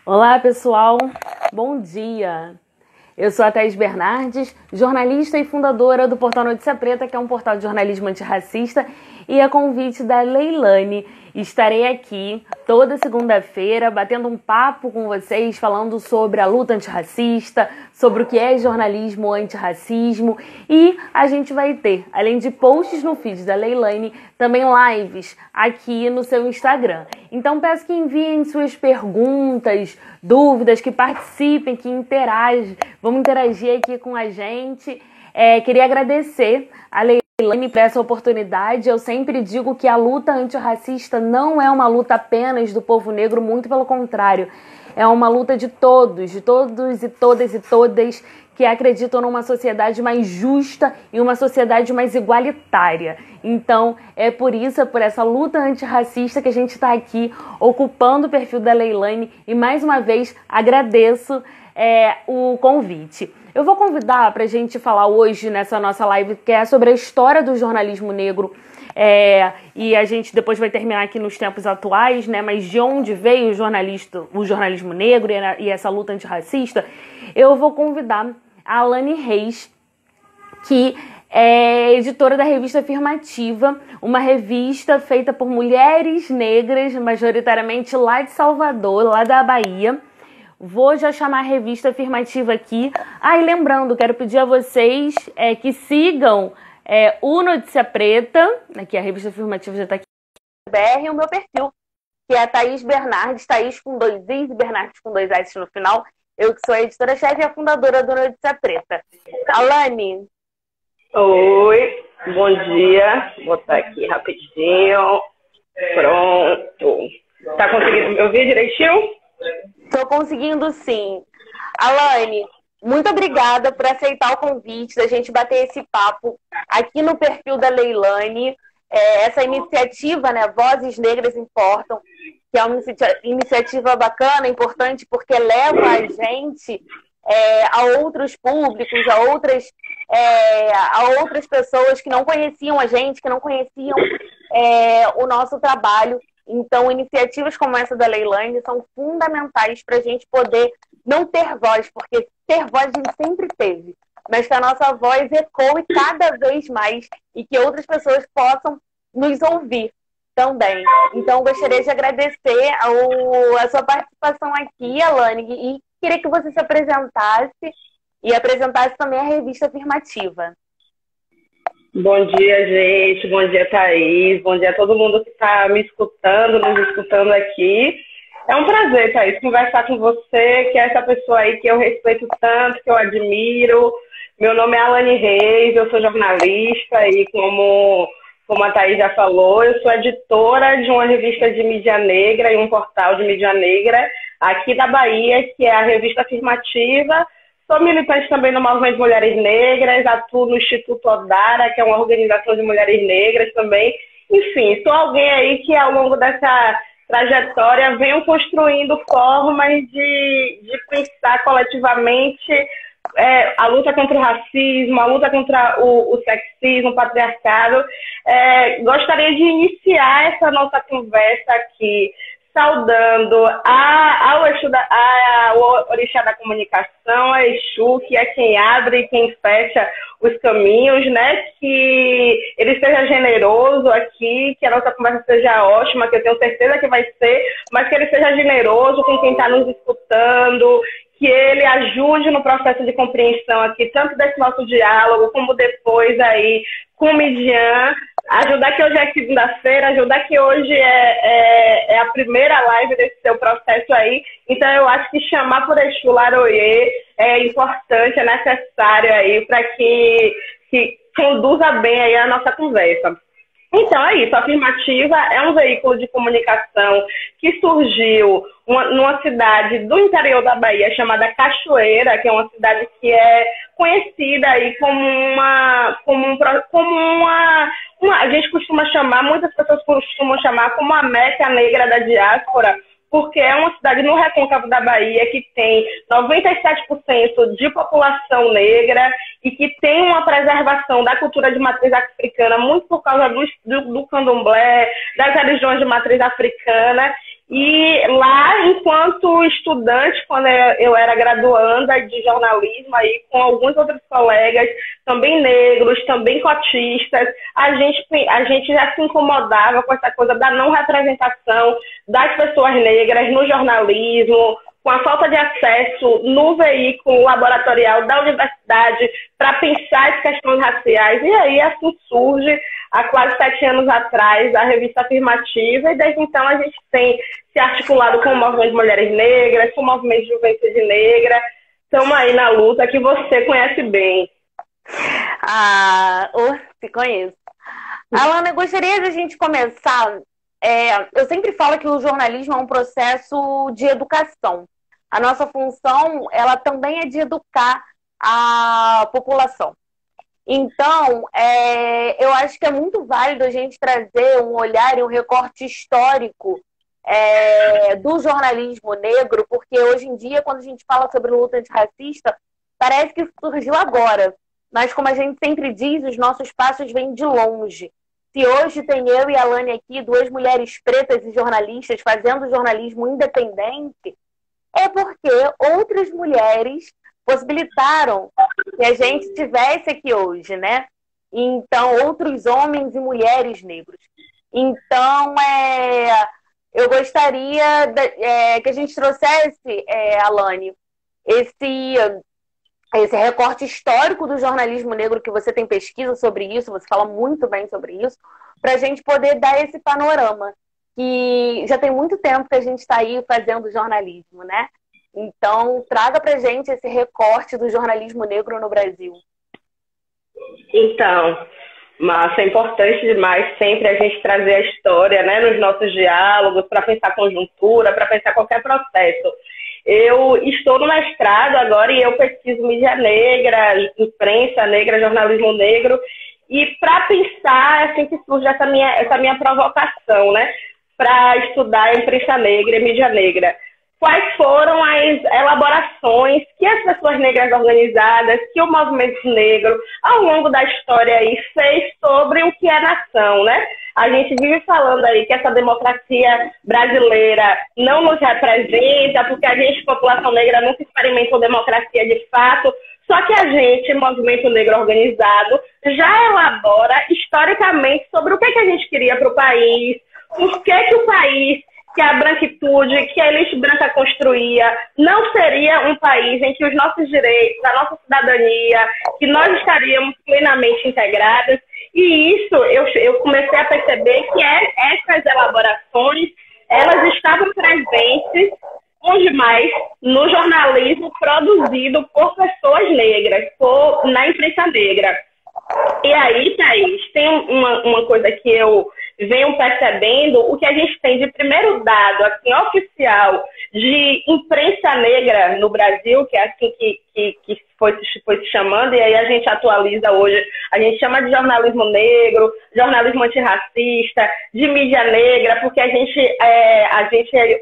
Olá, pessoal. Bom dia. Eu sou a Thaís Bernardes, jornalista e fundadora do Portal Notícia Preta, que é um portal de jornalismo antirracista, e a convite da Leilane. Estarei aqui toda segunda-feira batendo um papo com vocês, falando sobre a luta antirracista, sobre o que é jornalismo antirracismo, e a gente vai ter, além de posts no feed da Leilane, também lives aqui no seu Instagram. Então peço que enviem suas perguntas, dúvidas, que participem, que interagem. Vamos interagir aqui com a gente. Queria agradecer a Leilane por essa oportunidade. Eu sempre digo que a luta antirracista não é uma luta apenas do povo negro, muito pelo contrário. É uma luta de todos e todas que acreditam numa sociedade mais justa e uma sociedade mais igualitária. Então, é por isso, é por essa luta antirracista que a gente está aqui ocupando o perfil da Leilane e, mais uma vez, agradeço o convite. Eu vou convidar para a gente falar hoje nessa nossa live, que é sobre a história do jornalismo negro, e a gente depois vai terminar aqui nos tempos atuais, né? Mas de onde veio o jornalismo negro e essa luta antirracista. Eu vou convidar a Alane Reis, que é editora da revista Afirmativa, uma revista feita por mulheres negras, majoritariamente lá de Salvador, lá da Bahia. Vou já chamar a revista Afirmativa aqui. E lembrando, quero pedir a vocês que sigam o Notícia Preta, aqui a revista Afirmativa já está aqui, e o meu perfil, que é a Thaís Bernardes, Thaís com 2 Is e Bernardes com 2 S no final. Eu que sou a editora-chefe e a fundadora do Notícia Preta. Alane. Oi, bom dia. Vou botar aqui rapidinho. Pronto. Tá conseguindo me ouvir direitinho? Estou conseguindo, sim. Alane, muito obrigada por aceitar o convite da gente bater esse papo aqui no perfil da Leilane. Essa iniciativa, né, Vozes Negras Importam, que é uma iniciativa bacana, importante, porque leva a gente a outros públicos, a outras pessoas que não conheciam a gente, que não conheciam o nosso trabalho. Então, iniciativas como essa da Leilane são fundamentais para a gente poder não ter voz, porque ter voz a gente sempre teve, mas que a nossa voz ecoe cada vez mais e que outras pessoas possam nos ouvir também. Então, gostaria de agradecer a sua participação aqui, Alane, e queria que você se apresentasse e apresentasse também a revista Afirmativa. Bom dia, gente. Bom dia, Thaís. Bom dia a todo mundo que está me escutando, nos escutando aqui. É um prazer, Thaís, conversar com você, que é essa pessoa aí que eu respeito tanto, que eu admiro. Meu nome é Alane Reis, eu sou jornalista e como a Thaís já falou, eu sou editora de uma revista de mídia negra e um portal de mídia negra aqui da Bahia, que é a revista Afirmativa. Sou militante também no Movimento de Mulheres Negras, atuo no Instituto Odara, que é uma organização de mulheres negras também. Enfim, sou alguém aí que ao longo dessa trajetória venho construindo formas de pensar coletivamente a luta contra o racismo, a luta contra o sexismo, o patriarcado. Gostaria de iniciar essa nossa conversa aqui saudando ao orixá da comunicação, a Exu, que é quem abre e quem fecha os caminhos, né? Que ele seja generoso aqui, que a nossa conversa seja ótima, que eu tenho certeza que vai ser, mas que ele seja generoso com quem está nos escutando, que ele ajude no processo de compreensão aqui, tanto desse nosso diálogo, como depois aí com o Midian, ajudar que hoje é segunda-feira, ajudar que hoje é a primeira live desse seu processo aí. Então eu acho que chamar por Exu Laroyê é importante, é necessário aí para que conduza bem aí a nossa conversa. Então é isso, a Afirmativa é um veículo de comunicação que surgiu numa cidade do interior da Bahia chamada Cachoeira, que é uma cidade que é conhecida aí a gente costuma chamar, muitas pessoas costumam chamar como a Meca Negra da diáspora, porque é uma cidade no recôncavo da Bahia que tem 97% de população negra e que tem uma preservação da cultura de matriz africana, muito por causa do candomblé, das religiões de matriz africana. E lá, enquanto enquanto estudante, quando eu era graduanda de jornalismo, aí com alguns outros colegas, também negros, também cotistas, a gente já se incomodava com essa coisa da não representação das pessoas negras no jornalismo, com a falta de acesso no veículo laboratorial da universidade para pensar as questões raciais. E aí, assim surge, há quase 7 anos atrás, a revista Afirmativa, e desde então a gente tem se articulado com o movimento de mulheres negras, com o movimento de juventude negra. Estamos aí na luta que você conhece bem. Te conheço. Alana, eu gostaria de a gente começar. Eu sempre falo que o jornalismo é um processo de educação. A nossa função, ela também é de educar a população. Então, eu acho que é muito válido a gente trazer um olhar e um recorte histórico do jornalismo negro, porque hoje em dia, quando a gente fala sobre luta antirracista, parece que surgiu agora. Mas, como a gente sempre diz, os nossos passos vêm de longe. Se hoje tem eu e a Alane aqui, 2 mulheres pretas e jornalistas fazendo jornalismo independente, é porque outras mulheres possibilitaram que a gente estivesse aqui hoje, né? Então, outros homens e mulheres negros. Então, eu gostaria que a gente trouxesse, Alane, esse recorte histórico do jornalismo negro, que você tem pesquisa sobre isso, você fala muito bem sobre isso, para a gente poder dar esse panorama, que já tem muito tempo que a gente está aí fazendo jornalismo, né? Então, traga para a gente esse recorte do jornalismo negro no Brasil. Então, Márcia, é importante demais sempre a gente trazer a história, né, nos nossos diálogos, para pensar conjuntura, para pensar qualquer processo. Eu estou no mestrado agora e eu pesquiso mídia negra, imprensa negra, jornalismo negro. E para pensar, assim que surge essa minha provocação, né? Para estudar a imprensa negra e mídia negra. Quais foram as elaborações que as pessoas negras organizadas, que o movimento negro, ao longo da história aí, fez sobre o que é nação, né? A gente vive falando aí que essa democracia brasileira não nos representa, porque a gente, população negra, nunca experimentou democracia de fato. Só que a gente, movimento negro organizado, já elabora historicamente sobre o que a gente queria para o país, por que o país, que a branquitude, que a elite branca construía, não seria um país em que os nossos direitos, a nossa cidadania, que nós estaríamos plenamente integradas. E isso eu comecei a perceber que essas elaborações, elas estavam presentes onde mais? No jornalismo produzido por pessoas negras, na imprensa negra. E aí, Thaís, tem uma coisa que eu venho percebendo, o que a gente tem de primeiro dado assim, oficial de imprensa negra no Brasil, que é assim que foi se chamando, e aí a gente atualiza hoje, a gente chama de jornalismo negro, jornalismo antirracista, de mídia negra, porque a gente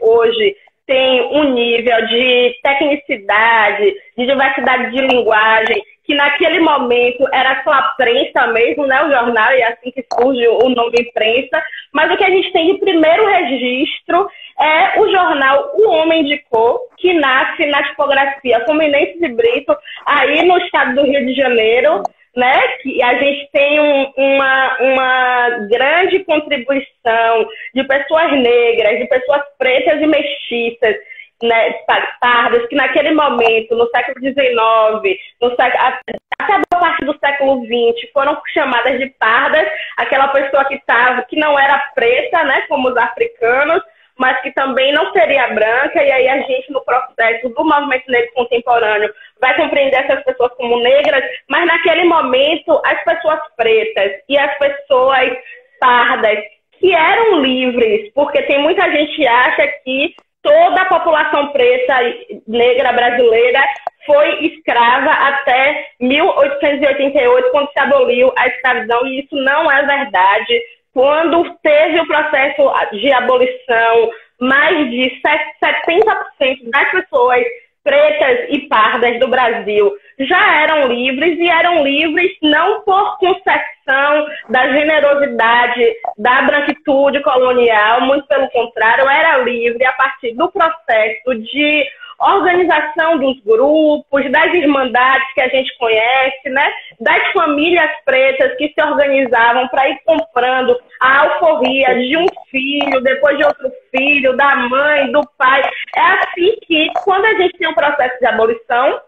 hoje tem um nível de tecnicidade, de diversidade de linguagem, que naquele momento era só a prensa mesmo, né, o jornal, e é assim que surge o nome imprensa, mas o que a gente tem de primeiro registro é o jornal O Homem de Cor, que nasce na tipografia Fluminense de Brito, aí no estado do Rio de Janeiro, né, que a gente tem uma grande contribuição de pessoas negras, de pessoas pretas e mestiças, né, pardas, que naquele momento, no século XIX, até a parte do século XX, foram chamadas de pardas, aquela pessoa que não era preta, né, como os africanos, mas que também não seria branca, e aí a gente, no processo do movimento negro contemporâneo, vai compreender essas pessoas como negras, mas naquele momento, as pessoas pretas e as pessoas pardas, que eram livres, porque tem muita gente que acha que toda a população preta e negra brasileira foi escrava até 1888, quando se aboliu a escravidão, e isso não é verdade. Quando teve o processo de abolição, mais de 70% das pessoas pretas e pardas do Brasil já eram livres, e eram livres não por concessão da generosidade, da branquitude colonial, muito pelo contrário, era livre a partir do processo de organização dos grupos, das irmandades que a gente conhece, né? Das famílias pretas que se organizavam para ir comprando a alforria de um filho, depois de outro filho, da mãe, do pai. É assim que, quando a gente tem um processo de abolição,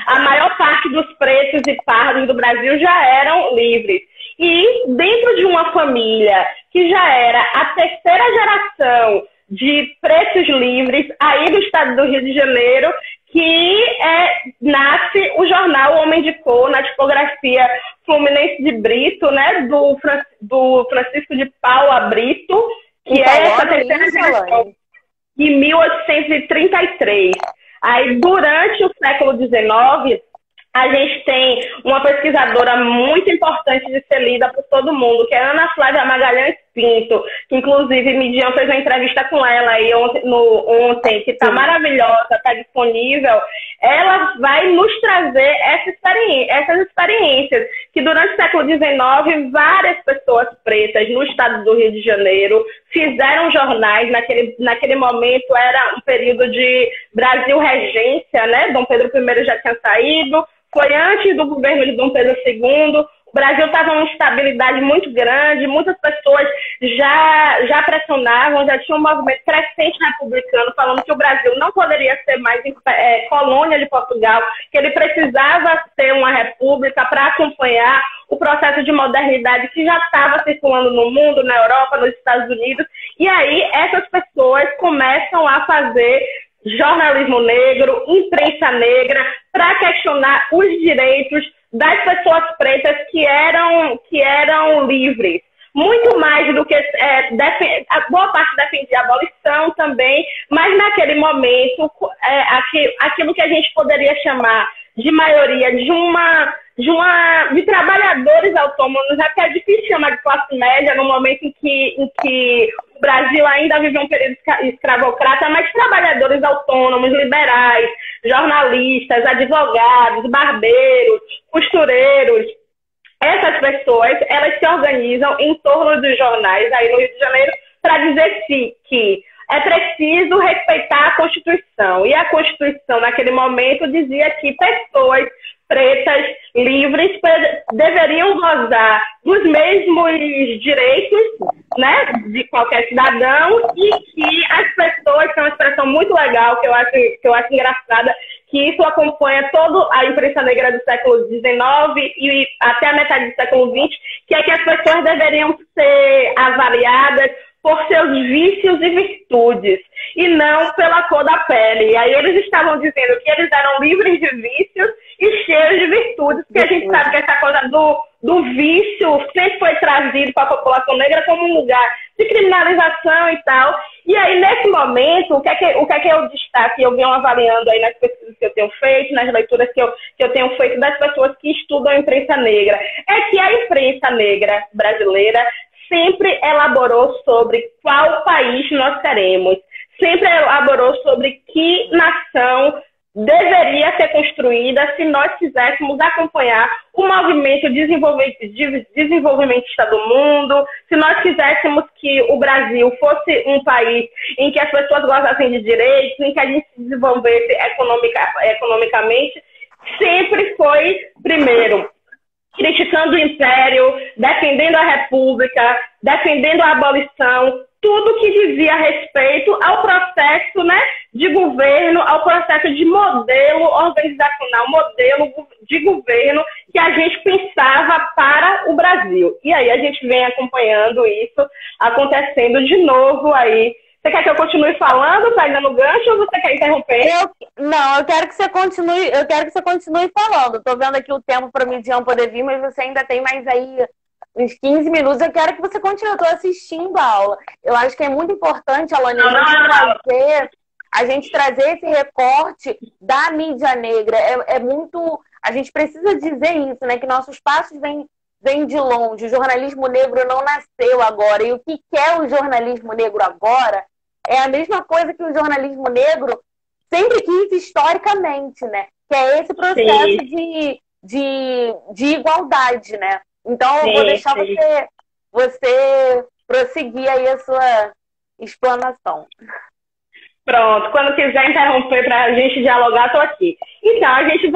a maior parte dos pretos e pardos do Brasil já eram livres. E dentro de uma família que já era a terceira geração de pretos livres, aí do estado do Rio de Janeiro, que nasce o jornal Homem de Cor, na tipografia Fluminense de Brito, né, do Francisco de Paula Brito, que é essa terceira geração, de 1833. Aí, durante o século XIX, a gente tem uma pesquisadora muito importante de ser lida por todo mundo, que é Ana Flávia Magalhães Pinto, que inclusive Midian fez uma entrevista com ela aí ontem, que está maravilhosa, está disponível. Ela vai nos trazer essas experiências, que durante o século XIX, várias pessoas pretas no estado do Rio de Janeiro fizeram jornais. Naquele momento era um período de Brasil Regência, né? Dom Pedro I já tinha saído, foi antes do governo de Dom Pedro II. O Brasil estava numa instabilidade muito grande, muitas pessoas já pressionavam, já tinha um movimento crescente republicano falando que o Brasil não poderia ser mais colônia de Portugal, que ele precisava ser uma república para acompanhar o processo de modernidade que já estava circulando no mundo, na Europa, nos Estados Unidos. E aí essas pessoas começam a fazer jornalismo negro, imprensa negra, para questionar os direitos das pessoas pretas que eram livres. Muito mais do que a boa parte defendia a abolição também, mas naquele momento, aquilo que a gente poderia chamar de maioria de trabalhadores autônomos, é que é difícil chamar de classe média no momento em que o Brasil ainda vive um período escravocrata, mas trabalhadores autônomos, liberais, jornalistas, advogados, barbeiros, costureiros. Essas pessoas, elas se organizam em torno dos jornais aí no Rio de Janeiro para dizer que é preciso respeitar a Constituição. E a Constituição, naquele momento, dizia que pessoas pretas, livres, deveriam gozar dos mesmos direitos, né, de qualquer cidadão, e que as pessoas, que é uma expressão muito legal, que eu acho engraçada, que isso acompanha toda a imprensa negra do século XIX e até a metade do século XX, que é que as pessoas deveriam ser avaliadas por seus vícios e virtudes, e não pela cor da pele. E aí eles estavam dizendo que eles eram livres de vícios e cheios de virtudes, porque a gente sabe que essa coisa do vício sempre foi trazido para a população negra como um lugar de criminalização e tal. E aí, nesse momento, o que é que eu destaco, eu venho avaliando aí nas pesquisas que eu tenho feito, nas leituras que eu tenho feito das pessoas que estudam a imprensa negra, é que a imprensa negra brasileira sempre elaborou sobre qual país nós queremos, sempre elaborou sobre que nação deveria ser construída se nós quiséssemos acompanhar o movimento desenvolvimentista do mundo, se nós quiséssemos que o Brasil fosse um país em que as pessoas gozassem de direitos, em que a gente se desenvolvesse economicamente. Sempre foi, primeiro, criticando o Império, defendendo a República, defendendo a abolição, tudo que dizia respeito ao processo, né, de governo, ao processo de modelo organizacional, modelo de governo que a gente pensava para o Brasil. E aí a gente vem acompanhando isso acontecendo de novo aí. Você quer que eu continue falando, pegando gancho, ou você quer interromper? Eu quero que você continue falando. Estou vendo aqui o tempo para o Midian poder vir, mas você ainda tem mais aí uns 15 minutos. Eu quero que você continue. Eu estou assistindo a aula. Eu acho que é muito importante, Alane, a gente trazer esse recorte da mídia negra. É muito... A gente precisa dizer isso, né? Que nossos passos vêm de longe. O jornalismo negro não nasceu agora. E o que é o jornalismo negro agora é a mesma coisa que o jornalismo negro sempre quis historicamente, né? Que é esse processo de igualdade, né? Então, eu vou deixar você prosseguir aí a sua explanação. Pronto, quando quiser interromper para a gente dialogar, estou aqui. Então, a gente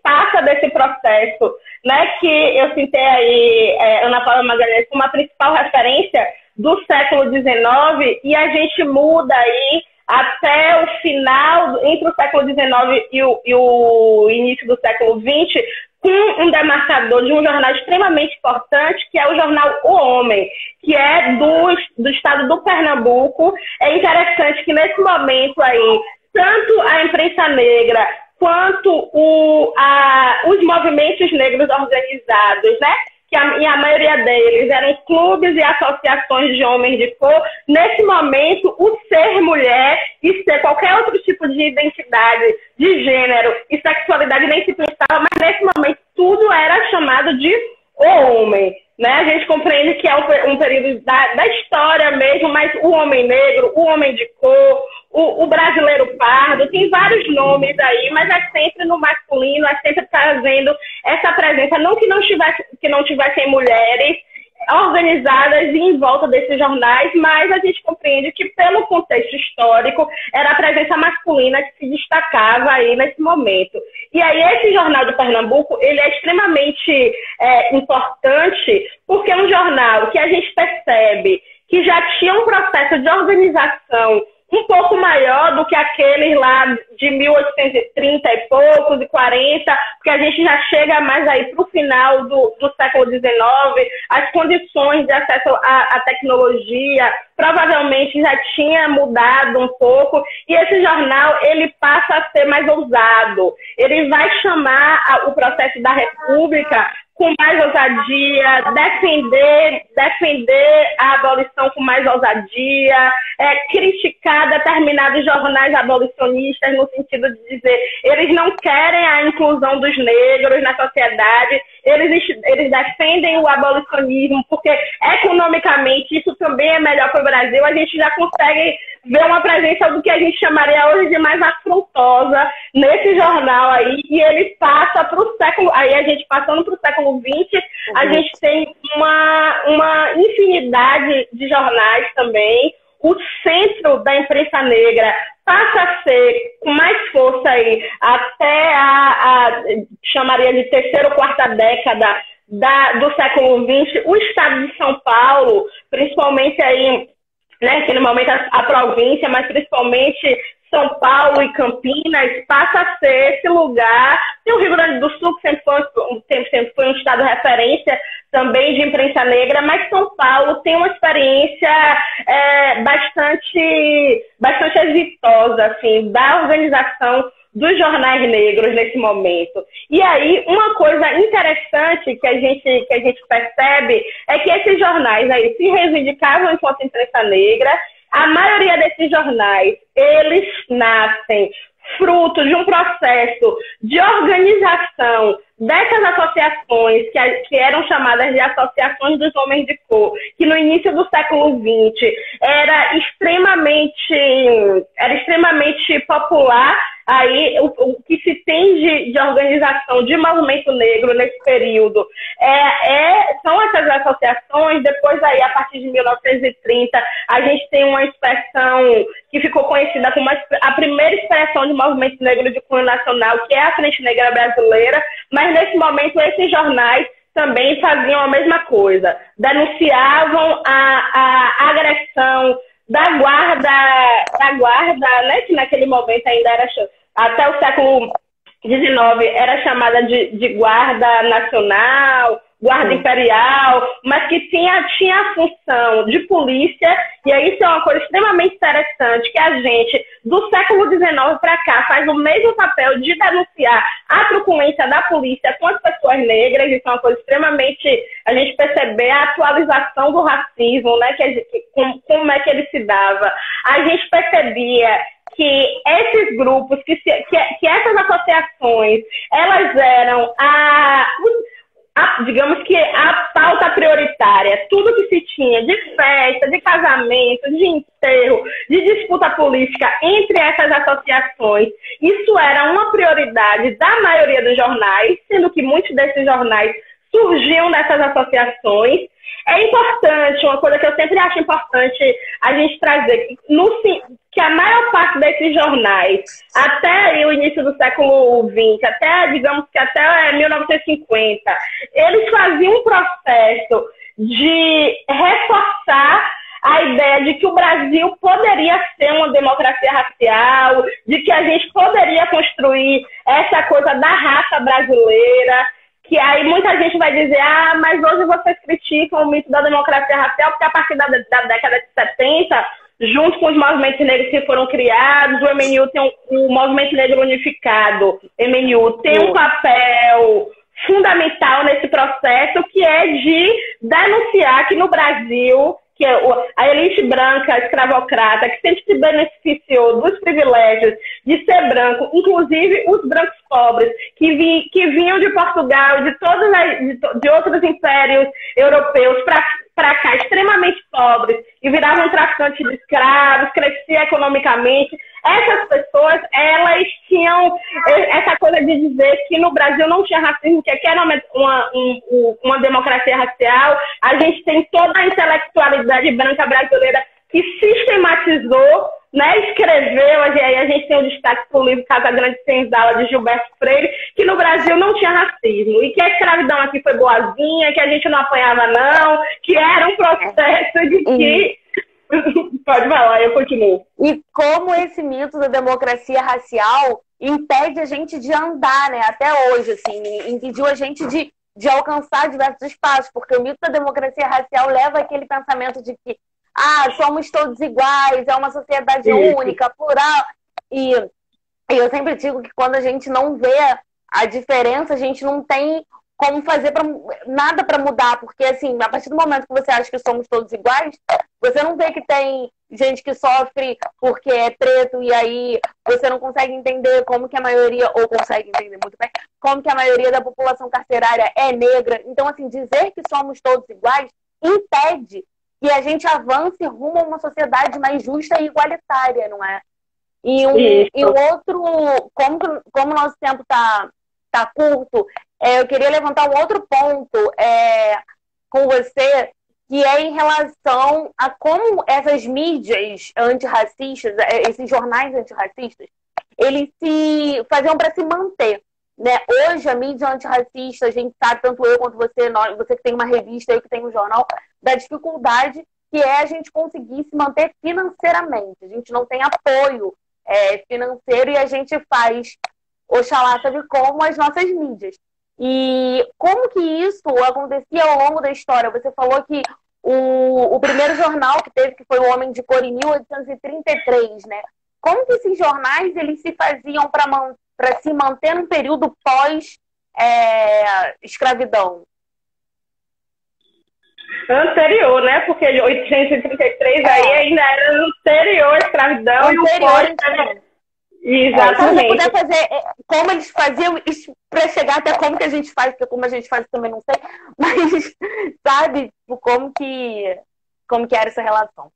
passa desse processo, né, que eu citei aí, Ana Paula Magalhães, como a principal referência do século XIX, e a gente muda aí até o final, entre o século XIX e o início do século XX, com um demarcador de um jornal extremamente importante, que é o jornal O Homem, que é do estado do Pernambuco. É interessante que, nesse momento aí, tanto a imprensa negra quanto os movimentos negros organizados, né? E a maioria deles eram clubes e associações de homens de cor. Nesse momento, o ser mulher e ser qualquer outro tipo de identidade de gênero e sexualidade nem se pensava, mas nesse momento tudo era chamado de o homem. Né? A gente compreende que é um período da história mesmo, mas o homem negro, o homem de cor, o brasileiro pardo, tem vários nomes aí, mas é sempre no masculino, é sempre trazendo essa presença, não que não tivessem mulheres organizadas em volta desses jornais, mas a gente compreende que, pelo contexto histórico, era a presença masculina que se destacava aí nesse momento. E aí esse jornal do Pernambuco, ele é extremamente importante, porque é um jornal que a gente percebe que já tinha um processo de organização um pouco maior do que aqueles lá de 1830 e poucos, e 40, porque a gente já chega mais aí para o final do século XIX, as condições de acesso à tecnologia provavelmente já tinha mudado um pouco, e esse jornal, ele passa a ser mais ousado. Ele vai chamar o processo da República com mais ousadia, defender a abolição com mais ousadia, criticar determinados jornais abolicionistas no sentido de dizer eles não querem a inclusão dos negros na sociedade, eles defendem o abolicionismo porque economicamente isso também é melhor para o Brasil. A gente já consegue ver uma presença do que a gente chamaria hoje de mais afrontosa nesse jornal aí, e ele passa para o século, aí a gente passando para o século XX, a gente tem uma infinidade de jornais também. O centro da imprensa negra passa a ser com mais força aí até chamaria de terceira ou quarta década do século XX, o estado de São Paulo, principalmente aí, né, que no momento a província, mas principalmente São Paulo e Campinas, passa a ser esse lugar. Tem o Rio Grande do Sul, que sempre foi um estado referência também de imprensa negra, mas São Paulo tem uma experiência bastante exitosa, assim, da organização dos jornais negros nesse momento. E aí, uma coisa interessante que a gente percebe é que esses jornais aí se reivindicavam enquanto imprensa negra. A maioria desses jornais, eles nascem fruto de um processo de organização dessas associações, que eram chamadas de associações dos homens de cor, que no início do século XX era extremamente popular. Aí, o que se tem de organização de movimento negro nesse período são essas associações. Depois, aí, a partir de 1930, a gente tem uma expressão que ficou conhecida como a primeira expressão de movimento negro de cunho nacional, que é a Frente Negra Brasileira, mas nesse momento esses jornais também faziam a mesma coisa, denunciavam a agressão da guarda, né, que naquele momento ainda era, até o século XIX, era chamada de guarda nacional, guarda imperial, mas que tinha a função de polícia. E aí isso é uma coisa extremamente interessante, que a gente, do século XIX para cá, faz o mesmo papel de denunciar a truculência da polícia com as pessoas negras. Isso é uma coisa extremamente, a gente perceber a atualização do racismo, né, como é que ele se dava. A gente percebia que esses grupos, que essas associações, elas eram digamos que a pauta prioritária, tudo que se tinha de festa, de casamento, de enterro, de disputa política entre essas associações, isso era uma prioridade da maioria dos jornais, sendo que muitos desses jornais surgiam dessas associações. É importante, uma coisa que eu sempre acho importante a gente trazer, que a maior parte desses jornais, até o início do século XX, digamos que até 1950, eles faziam um processo de reforçar a ideia de que o Brasil poderia ser uma democracia racial, de que a gente poderia construir essa coisa da raça brasileira, que aí muita gente vai dizer, mas hoje vocês criticam o mito da democracia racial, porque a partir da década de 70, junto com os movimentos negros que foram criados, o MNU tem o Movimento Negro Unificado, MNU, tem um papel fundamental nesse processo, que é de denunciar que no Brasil, que a elite branca escravocrata, que sempre se beneficiou dos privilégios de ser branco, inclusive os brancos pobres, que vinham de Portugal, de outros impérios europeus para cá, extremamente pobres, e viravam traficantes de escravos, cresciam economicamente. Essas pessoas, elas tinham essa coisa de dizer que no Brasil não tinha racismo, que aqui era uma democracia racial. A gente tem toda a intelectualidade branca brasileira que sistematizou, né, escreveu, e aí a gente tem o destaque para o livro Casa Grande Senzala, de Gilberto Freire, que no Brasil não tinha racismo, e que a escravidão aqui foi boazinha, que a gente não apanhava não, que era um processo de que... Pode falar, eu continuo. E como esse mito da democracia racial impede a gente de andar, né, até hoje, assim, impediu a gente de alcançar diversos espaços, porque o mito da democracia racial leva aquele pensamento de que somos todos iguais, é uma sociedade única, plural. E eu sempre digo que quando a gente não vê a diferença, a gente não tem como fazer nada para mudar, porque assim, a partir do momento que você acha que somos todos iguais, você não vê que tem gente que sofre porque é preto, e aí você não consegue entender como que a maioria, ou consegue entender muito bem, como que a maioria da população carcerária é negra. Então, assim, dizer que somos todos iguais impede que a gente avance rumo a uma sociedade mais justa e igualitária, não é? E o outro, como o nosso tempo tá curto, eu queria levantar um outro ponto com você, que é em relação a como essas mídias antirracistas, esses jornais antirracistas, eles se faziam para se manter, né? Hoje a mídia antirracista, a gente sabe, tanto eu quanto você, você que tem uma revista, eu que tenho um jornal, da dificuldade que é a gente conseguir se manter financeiramente. A gente não tem apoio financeiro e a gente faz, oxalá sabe como, as nossas mídias. E como que isso acontecia ao longo da história? Você falou que o primeiro jornal que teve, que foi o Homem de Cor, em 1833, né? Como que esses jornais eles se faziam para se manter num período pós-escravidão? Anterior, né? Porque 1833 aí ainda era anterior à escravidão. Exatamente. Se você puder fazer como eles faziam isso para chegar até como que a gente faz, porque como a gente faz também não sei, mas sabe como que era essa relação?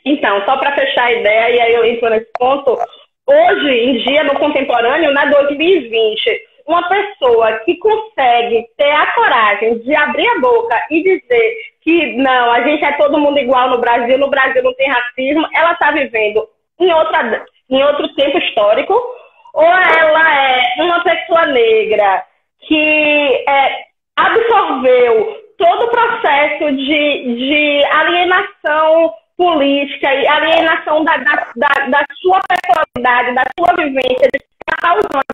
Então, só para fechar a ideia, e aí eu entro nesse ponto, hoje em dia, no contemporâneo, na 2020, uma pessoa que consegue ter a coragem de abrir a boca e dizer que não, a gente é todo mundo igual no Brasil não tem racismo, ela está vivendo em outro tempo histórico, ou ela é uma pessoa negra que absorveu todo o processo de alienação política e alienação da sua personalidade, da sua vivência, de passar os anos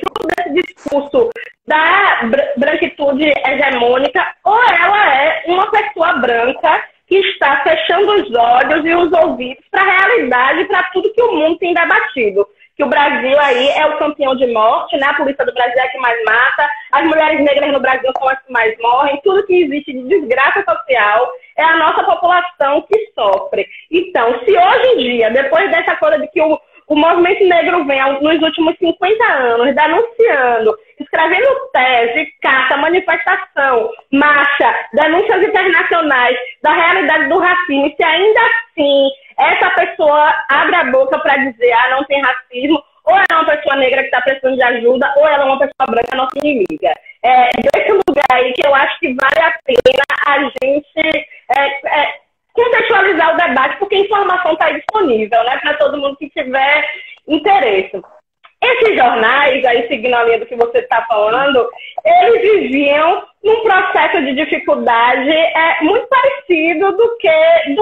fruto desse discurso da branquitude hegemônica, ou ela é uma pessoa branca que está fechando os olhos e os ouvidos para a realidade, para tudo que o mundo tem debatido. Que o Brasil aí é o campeão de morte, né? A polícia do Brasil é a que mais mata, as mulheres negras no Brasil são as que mais morrem, tudo que existe de desgraça social é a nossa população que sofre. Então, se hoje em dia, depois dessa coisa de que o movimento negro vem nos últimos 50 anos denunciando que escrevendo tese, carta, manifestação, marcha, denúncias internacionais da realidade do racismo, se ainda assim essa pessoa abre a boca para dizer, não tem racismo, ou ela é uma pessoa negra que está precisando de ajuda, ou ela é uma pessoa branca, nossa inimiga. É desse lugar aí que eu acho que vale a pena a gente contextualizar o debate, porque a informação está disponível, né, para todo mundo que tiver interesse. Esses jornais, aí seguindo a linha do que você está falando, eles viviam num processo de dificuldade muito parecido do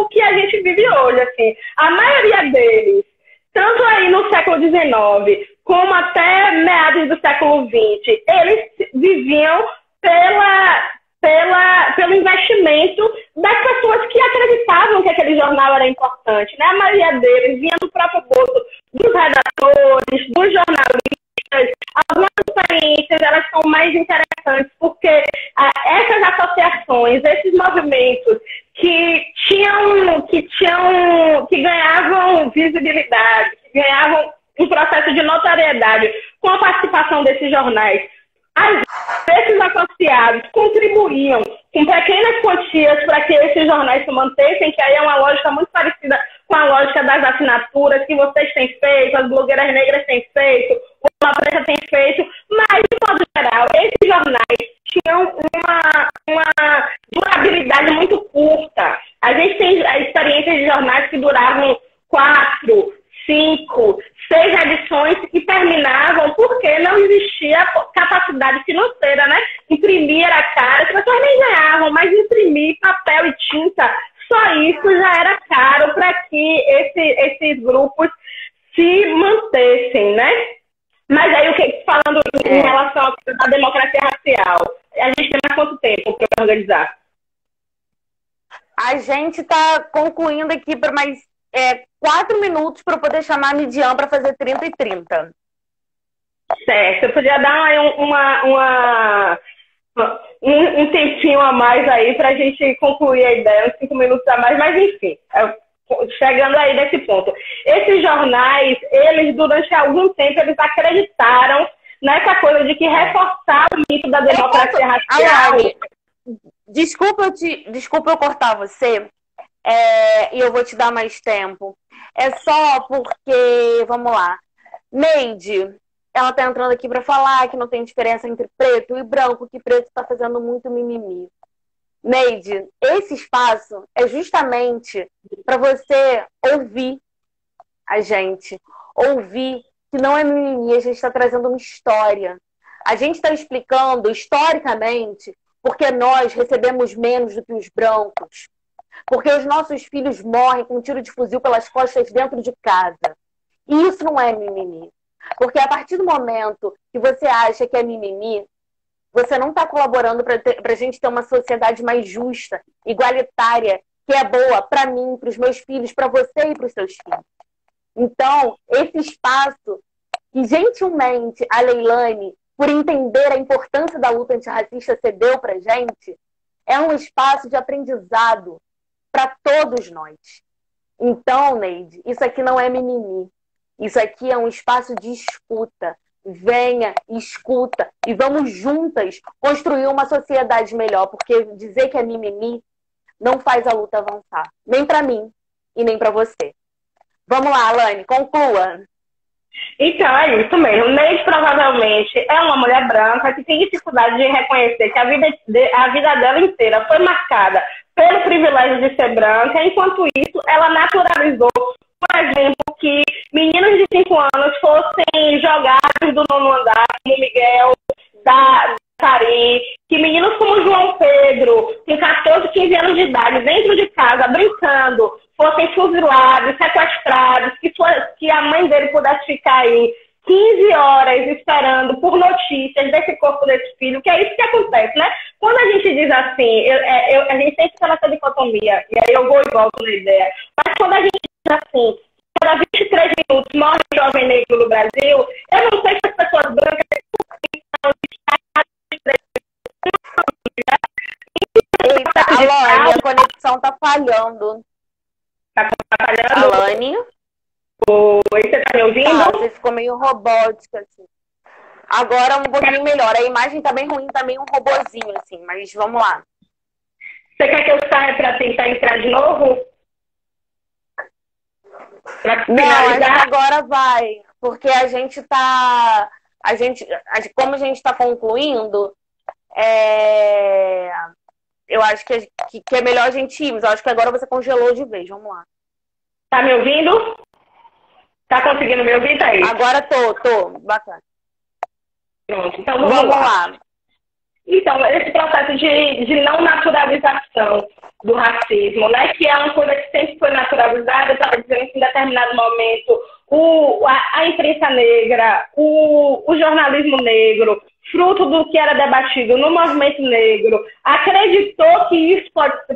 que a gente vive hoje. Assim. A maioria deles, tanto aí no século XIX, como até meados do século XX, eles viviam pelo investimento das pessoas que acreditavam que aquele jornal era importante. Né? A maioria deles vinha no próprio bolso dos redatores, dos jornalistas. Algumas experiências elas são mais interessantes porque essas associações, esses movimentos que ganhavam visibilidade, que ganhavam um processo de notoriedade com a participação desses jornais, esses associados contribuíam com pequenas quantias para que esses jornais se mantessem, que aí é uma lógica muito parecida com a lógica das assinaturas que vocês têm feito, as blogueiras negras têm feito, o Uma Preta tem feito, mas, de modo geral, esses jornais tinham uma durabilidade muito curta. A gente tem experiências de jornais que duravam 4, 5, 6 edições e terminavam porque não existia capacidade financeira, né? Imprimir era caro, as pessoas nem ganhavam, mas imprimir papel e tinta, só isso já era caro para que esses grupos se mantessem, né? Mas aí, falando em relação à democracia racial, a gente tem mais quanto tempo para organizar? A gente está concluindo aqui para mais 4 minutos para eu poder chamar a Midian para fazer 30 e 30. Certo. Eu podia dar um tempinho a mais aí para a gente concluir a ideia, uns 5 minutos a mais, mas enfim, chegando aí nesse ponto. Esses jornais, eles durante algum tempo, eles acreditaram nessa coisa de que reforçar o mito da democracia racial... Desculpa eu cortar você, e eu vou te dar mais tempo. É só porque, vamos lá, Neide, ela tá entrando aqui para falar que não tem diferença entre preto e branco, que preto está fazendo muito mimimi. Neide, esse espaço é justamente para você ouvir a gente, ouvir que não é mimimi, a gente está trazendo uma história. A gente está explicando historicamente porque nós recebemos menos do que os brancos. Porque os nossos filhos morrem com um tiro de fuzil pelas costas dentro de casa. E isso não é mimimi. Porque a partir do momento que você acha que é mimimi, você não está colaborando para a gente ter uma sociedade mais justa, igualitária, que é boa para mim, para os meus filhos, para você e para os seus filhos. Então, esse espaço que gentilmente a Leilane, por entender a importância da luta antirracista, cedeu para a gente, é um espaço de aprendizado para todos nós. Então, Neide, isso aqui não é mimimi. Isso aqui é um espaço de escuta. Venha, escuta e vamos juntas construir uma sociedade melhor, porque dizer que é mimimi não faz a luta avançar. Nem para mim e nem para você. Vamos lá, Alane, conclua. Então, é isso mesmo. Neide provavelmente é uma mulher branca que tem dificuldade de reconhecer que a vida dela inteira foi marcada pelo privilégio de ser branca, enquanto isso ela naturalizou, por exemplo, que meninos de 5 anos fossem jogados do 9º andar, como Miguel, da Paris, que meninos como João Pedro, com 14, 15 anos de idade, dentro de casa, brincando, fossem fuzilados, sequestrados, que a mãe dele pudesse ficar aí 15 horas esperando por notícias desse corpo desse filho, que é isso que acontece, né? Quando a gente diz assim, a gente tem que ter essa dicotomia, e aí eu vou e volto na ideia, mas quando a gente diz assim, cada 23 minutos morre um jovem negro no Brasil, eu não sei se as pessoas brancas Eita, Alane, a conexão tá falhando. Tá falhando? Alane? Oi, você tá me ouvindo? Você ficou meio robótica, assim. Agora um pouquinho melhor. A imagem tá bem ruim, tá meio um robozinho, assim, mas vamos lá. Você quer que eu saia para tentar entrar de novo? Pra Não, acho que finalizar? agora vai. Porque a gente tá. Como a gente tá concluindo, eu acho que é melhor a gente ir, mas eu acho que agora você congelou de vez. Vamos lá. Tá me ouvindo? Tá conseguindo me ouvir, Thaís? Agora tô. Bacana. Pronto, então Vamos lá. Então, esse processo de não naturalização do racismo, né, que é uma coisa que sempre foi naturalizada, eu estava dizendo que em determinado momento a imprensa negra, o jornalismo negro, fruto do que era debatido no movimento negro, acreditou que isso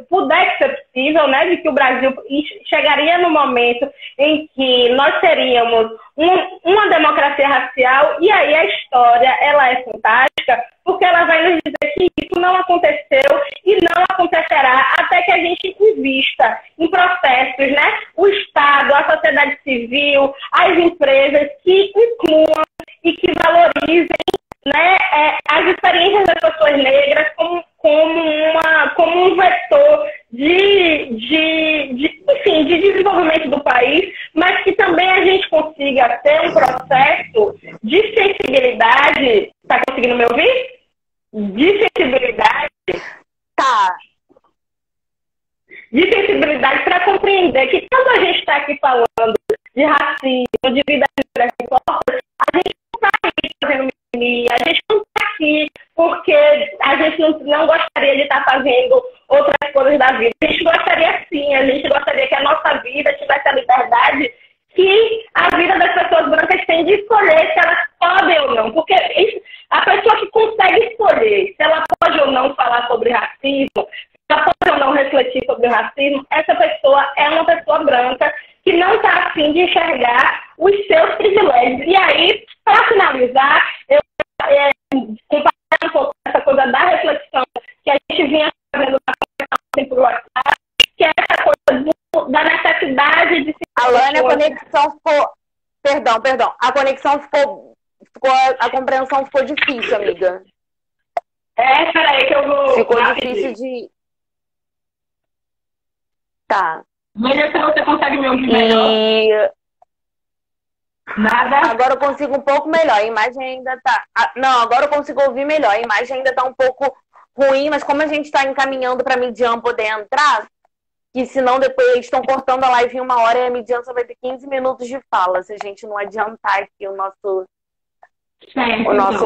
pudesse ser possível, né, de que o Brasil chegaria no momento em que nós teríamos uma democracia racial, e aí a história ela é fantástica, porque ela vai nos dizer que isso não aconteceu e não acontecerá até que a gente invista em processos, né, o Estado, a sociedade civil, as empresas que incluam e que valorizem, né, as experiências das pessoas negras como um vetor de desenvolvimento do país, mas que também a gente consiga ter um processo de sensibilidade. Está conseguindo me ouvir? De sensibilidade. Tá. De sensibilidade para compreender que quando a gente está aqui falando de racismo, de vida negra que importa, a gente não está aqui fazendo mimimi, a gente não está aqui porque a gente não gostaria de estar fazendo outras coisas da vida. A gente gostaria sim, a gente gostaria que a nossa vida tivesse a liberdade que a vida das pessoas brancas tem de escolher se elas podem ou não. Porque a pessoa que consegue escolher se ela pode ou não falar sobre racismo, se ela pode ou não refletir sobre o racismo, essa pessoa é uma pessoa branca que não está afim de enxergar os seus privilégios. E aí, para finalizar, eu compartilhar um pouco essa coisa da reflexão que a gente vinha fazendo na conversação por WhatsApp, que é essa coisa da necessidade de se... Alane, a conexão ficou... Perdão. A conexão ficou... A compreensão ficou difícil, amiga. Peraí que eu vou... Ficou difícil de... Tá. Veja se você consegue me ouvir melhor. Nada. Agora eu consigo um pouco melhor. A imagem ainda tá... Não, agora eu consigo ouvir melhor. A imagem ainda tá um pouco ruim, mas como a gente tá encaminhando pra Midian poder entrar, que senão depois eles estão cortando a live em 1 hora e a Midian só vai ter 15 minutos de fala, se a gente não adiantar aqui o nosso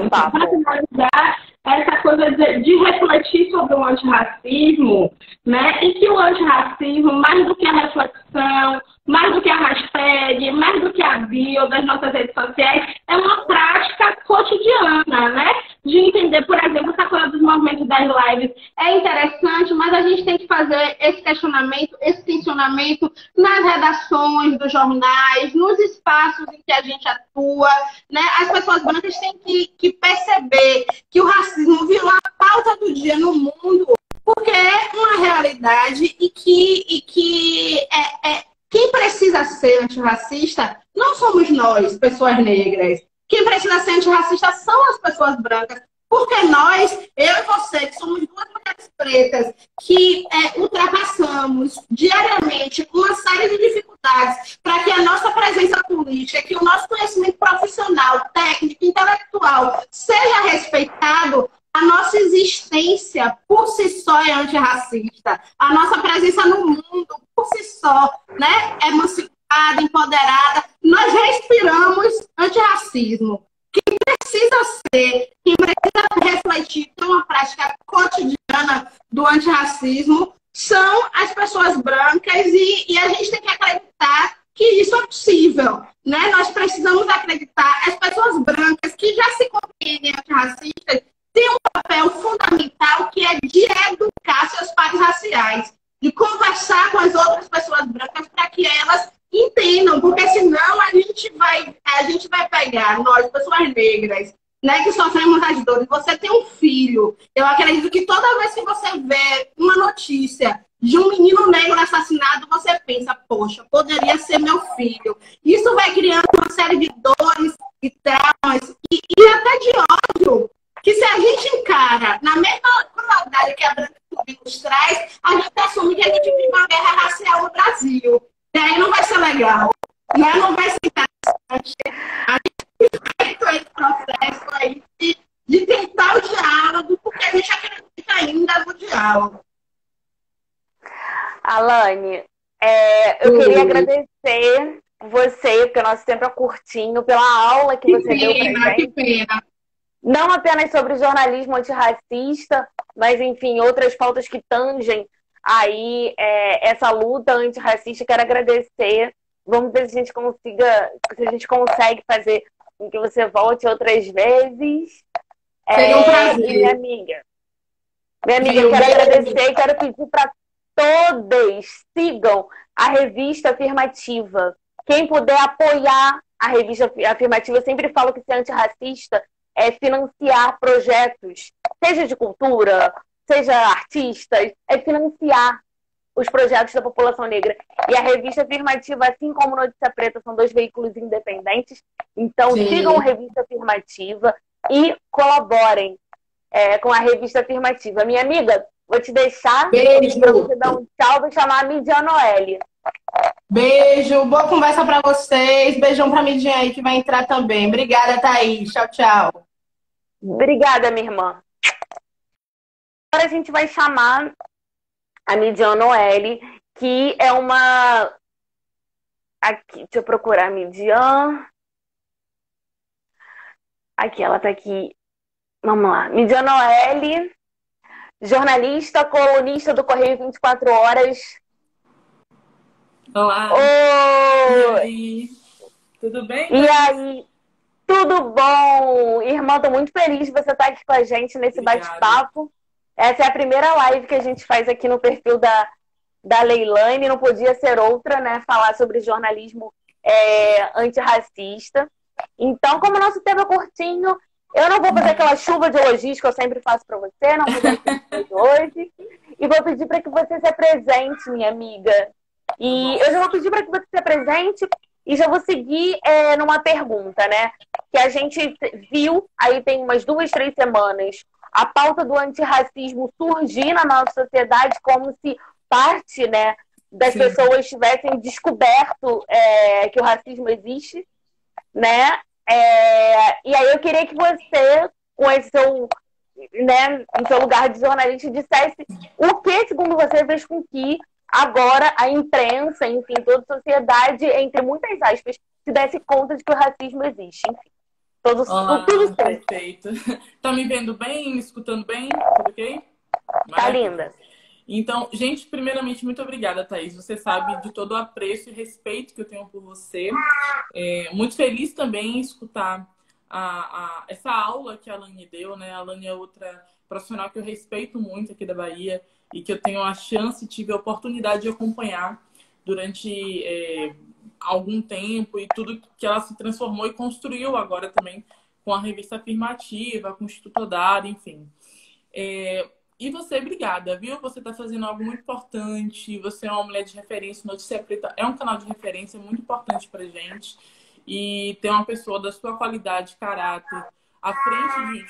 papo. Para finalizar, essa coisa de refletir sobre o antirracismo, né? E que o antirracismo, mais do que a reflexão, mais do que a hashtag, mais do que a bio das nossas redes sociais, é uma prática cotidiana, né? De entender, por exemplo, essa coisa dos movimentos das lives é interessante, mas a gente tem que fazer esse questionamento, esse tensionamento nas redações dos jornais, nos espaços em que a gente atua, né? As pessoas brancas têm que perceber que o racismo virou a pauta do dia no mundo, porque é uma realidade e que quem precisa ser antirracista não somos nós, pessoas negras. Quem precisa ser antirracista são as pessoas brancas. Porque nós, eu e você, que somos duas mulheres pretas, que ultrapassamos diariamente uma série de dificuldades para que a nossa presença política, que o nosso conhecimento profissional, técnico, intelectual seja respeitado, a nossa existência por si só é antirracista. A nossa presença no mundo por si só, né, é emancipada, empoderada. Nós respiramos antirracismo. Quem precisa refletir, ter uma prática cotidiana do antirracismo são as pessoas brancas e a gente tem que acreditar que isso é possível, né? Nós precisamos acreditar, as pessoas brancas que já se compreendem antirracistas têm um papel fundamental que é de educar seus pares raciais, de conversar com as outras pessoas brancas para que elas entendam, porque senão a gente vai pegar, nós, pessoas negras, né, que sofremos as dores. Você tem um filho, eu acredito que toda vez que você vê uma notícia de um menino negro assassinado, você pensa, poxa, poderia ser meu filho. Isso vai criando uma série de dores e traumas e até de ódio, que se a gente encara na mesma crueldade que a branquitude nos traz, a gente assume que a gente vive uma guerra racial no Brasil. E aí não vai ser legal. E aí não vai ser interessante. A gente feito esse processo aí de tentar o diálogo, porque a gente acredita ainda no diálogo. Alane, eu queria agradecer você, porque o nosso tempo é curtinho, pela aula que você deu pra gente. Que pena. Não apenas sobre jornalismo antirracista, mas, enfim, outras pautas que tangem aí essa luta antirracista. Quero agradecer. Vamos ver se a gente consegue fazer com que você volte outras vezes. Seria um prazer. E minha amiga, eu quero agradecer e quero pedir para todos sigam a revista Afirmativa. Quem puder apoiar a revista Afirmativa, eu sempre falo que ser antirracista é financiar projetos, seja de cultura, seja artistas, é financiar os projetos da população negra. E a revista Afirmativa, assim como Notícia Preta, são 2 veículos independentes. Então, sigam a revista Afirmativa e colaborem com a revista Afirmativa. Minha amiga, vou te deixar para você dar um tchau, vou chamar a Midian Noelle. Beijo, boa conversa para vocês. Beijão para a Midian aí que vai entrar também. Obrigada, Thaís. Tchau, tchau. Obrigada, minha irmã. Agora a gente vai chamar a Midian Noelle, que é uma... Aqui, deixa eu procurar a Midian. Aqui, ela tá aqui. Vamos lá. Midian Noelle, jornalista, colunista do Correio 24 Horas. Olá! Oi! E aí? Tudo bem? E aí? Tudo bom? Irmã, tô muito feliz de você estar aqui com a gente nesse bate-papo. Essa é a primeira live que a gente faz aqui no perfil da Leilane. Não podia ser outra, né? Falar sobre jornalismo antirracista. Então, como o nosso tema é curtinho, eu não vou fazer aquela chuva de elogios que eu sempre faço para você, não vou fazer isso hoje. E vou pedir para que você se apresente, minha amiga. E eu já vou pedir para que você se apresente e já vou seguir numa pergunta, né? Que a gente viu, aí tem umas 2, 3 semanas, a pauta do antirracismo surgir na nossa sociedade como se parte, né, das pessoas tivessem descoberto que o racismo existe, né? E aí eu queria que você, com esse seu, né, em seu lugar de jornalista, dissesse o que, segundo você, fez com que agora a imprensa, enfim, toda a sociedade, entre muitas aspas, se desse conta de que o racismo existe. Enfim, tudo certo. Perfeito. Tá me vendo bem? Me escutando bem? Tudo ok? Tá linda. Então, gente, primeiramente, muito obrigada, Thaís. Você sabe de todo o apreço e respeito que eu tenho por você. Muito feliz também em escutar essa aula que a Alane deu, né? A Alane é outra profissional que eu respeito muito aqui da Bahia e que eu tenho a chance, tive a oportunidade de acompanhar durante algum tempo e tudo que ela se transformou e construiu agora também com a revista Afirmativa, com o Instituto Odara, enfim. E você, obrigada, viu? Você está fazendo algo muito importante, você é uma mulher de referência, Notícia Preta é um canal de referência muito importante pra gente. E ter uma pessoa da sua qualidade, caráter, à frente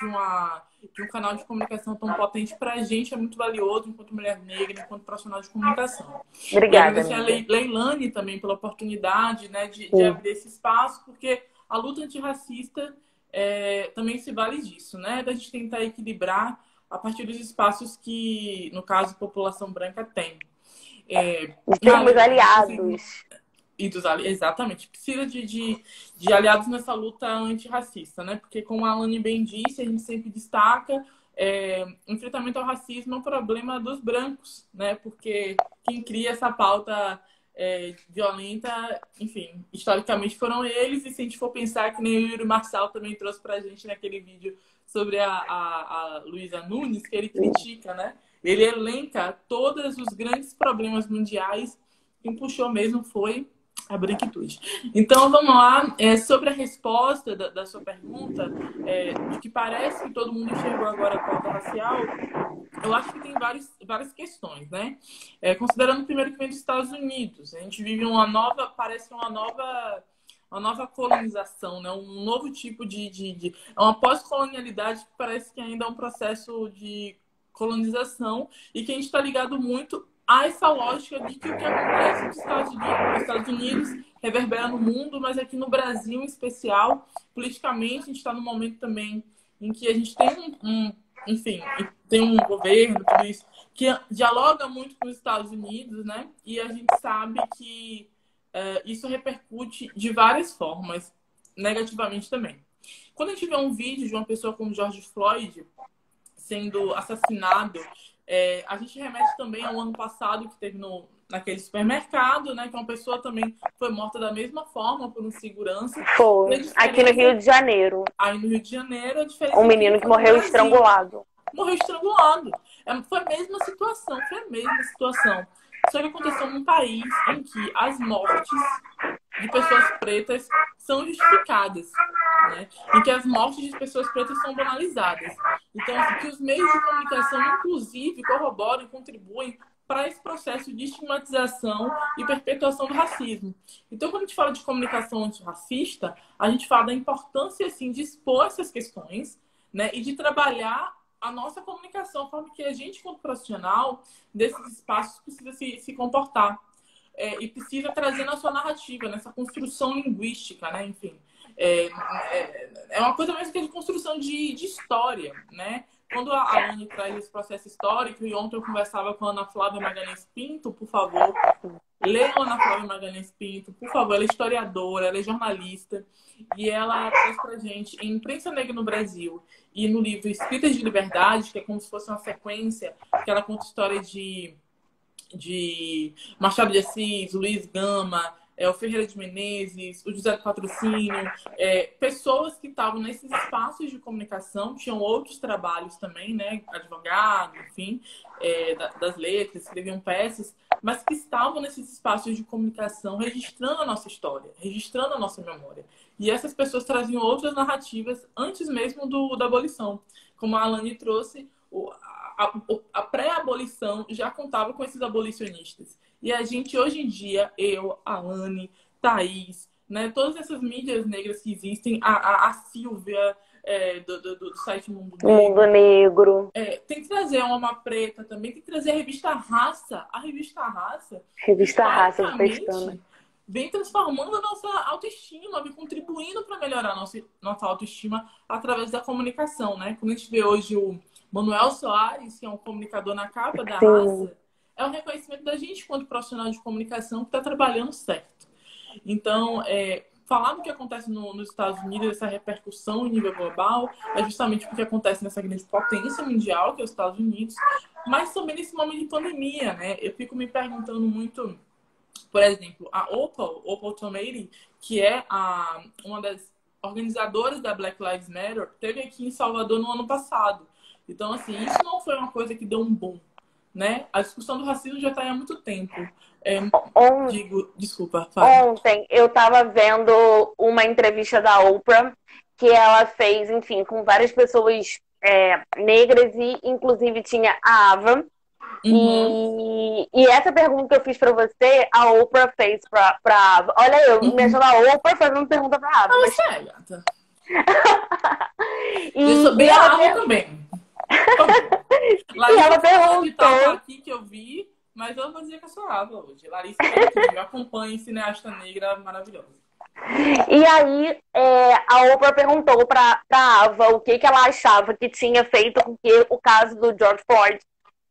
de um canal de comunicação tão potente pra gente é muito valioso enquanto mulher negra, enquanto profissional de comunicação. Obrigada. E agradecer a Leilane também pela oportunidade, né, de abrir esse espaço, porque a luta antirracista também se vale disso, né? Da gente tentar equilibrar a partir dos espaços que, no caso, a população branca tem. Temos aliados. Exatamente. Precisa de aliados nessa luta antirracista, né? Porque, como a Alane bem disse, a gente sempre destaca enfrentamento ao racismo é um problema dos brancos, né? Porque quem cria essa pauta violenta, enfim, historicamente foram eles. E se a gente for pensar que nem o Yuri Marçal também trouxe pra gente naquele vídeo sobre a Luísa Nunes, que ele critica, né? Ele elenca todos os grandes problemas mundiais. Quem puxou mesmo foi a branquitude. Então, vamos lá. Sobre a resposta da sua pergunta, de que parece que todo mundo enxergou agora a pauta racial, eu acho que tem várias questões, né? Considerando primeiro que vem dos Estados Unidos. A gente vive parece uma uma nova colonização, né? Um novo tipo é uma pós-colonialidade que parece que ainda é um processo de colonização e que a gente está ligado muito a essa lógica de que o que acontece nos Estados Unidos reverbera no mundo, mas aqui no Brasil, em especial, politicamente, a gente está num momento também em que a gente tem enfim, tem um governo, tudo isso, que dialoga muito com os Estados Unidos, né? E a gente sabe que isso repercute de várias formas, negativamente também. Quando a gente vê um vídeo de uma pessoa como George Floyd sendo assassinado, a gente remete também ao ano passado que teve naquele supermercado, né? Que uma pessoa também foi morta da mesma forma por um segurança. Foi, aqui no Rio de Janeiro. Aí no Rio de Janeiro, a diferença um menino que morreu estrangulado. Morreu estrangulado. Foi a mesma situação, Só que aconteceu num país em que as mortes de pessoas pretas são justificadas, né? Em que as mortes de pessoas pretas são banalizadas. Então, assim, que os meios de comunicação, inclusive, corroboram e contribuem para esse processo de estigmatização e perpetuação do racismo. Então, quando a gente fala de comunicação antirracista, a gente fala da importância, assim, de expor essas questões, né? E de trabalhar a nossa comunicação, a forma que a gente, como profissional desses espaços, precisa se comportar. E precisa trazer na sua narrativa, nessa construção linguística, né? Enfim, é uma coisa mesmo que é de construção de história, né? Quando a Anne traz esse processo histórico, e ontem eu conversava com a Ana Flávia Magalhães Pinto, por favor, leiam a Ana Flávia Magalhães Pinto, por favor, ela é historiadora, ela é jornalista, e ela traz pra gente em Imprensa Negra no Brasil e no livro Escritas de Liberdade, que é como se fosse uma sequência, que ela conta história de Machado de Assis, Luiz Gama, o Ferreira de Menezes, o José do Patrocínio, pessoas que estavam nesses espaços de comunicação, tinham outros trabalhos também, né? Advogado, enfim, das letras, escreviam peças, mas que estavam nesses espaços de comunicação registrando a nossa história, registrando a nossa memória. E essas pessoas traziam outras narrativas antes mesmo da abolição. Como a Alane trouxe, a pré-abolição já contava com esses abolicionistas. E a gente, hoje em dia, eu, a Alane, Thaís, né, todas essas mídias negras que existem, a Silvia, do site Mundo Negro. Tem que trazer a Alma Preta também, tem que trazer a revista Raça. A revista Raça, vem transformando a nossa autoestima, vem contribuindo para melhorar a nossa autoestima através da comunicação, né? Quando a gente vê hoje o Manuel Soares, que é um comunicador na capa da Raça, é um reconhecimento da gente, quanto profissional de comunicação, que está trabalhando certo. Então, falar do que acontece nos Estados Unidos, essa repercussão em nível global, é justamente o que acontece nessa grande potência mundial, que é os Estados Unidos, mas também nesse momento de pandemia, né? Eu fico me perguntando muito, por exemplo, a Opal Tometi, que é uma das organizadoras da Black Lives Matter, teve aqui em Salvador no ano passado. Então, assim, isso não foi uma coisa que deu um boom, né? A discussão do racismo já está há muito tempo. Desculpa, fala. Ontem eu estava vendo uma entrevista da Oprah que ela fez, enfim, com várias pessoas negras e inclusive tinha a Ava. Uhum. E essa pergunta que eu fiz pra você, a Oprah fez pra Ava. Olha, eu me achando a Oprah fazendo pergunta pra Ava. Mas é, gata. Eu sou bem a Ava também. E ela perguntou aqui que eu vi, mas eu vou dizer que eu sou Ava hoje. Larissa é incrível, acompanha cineasta negra maravilhosa. E aí, a Oprah perguntou pra Ava o que ela achava que tinha feito com que o caso do George Floyd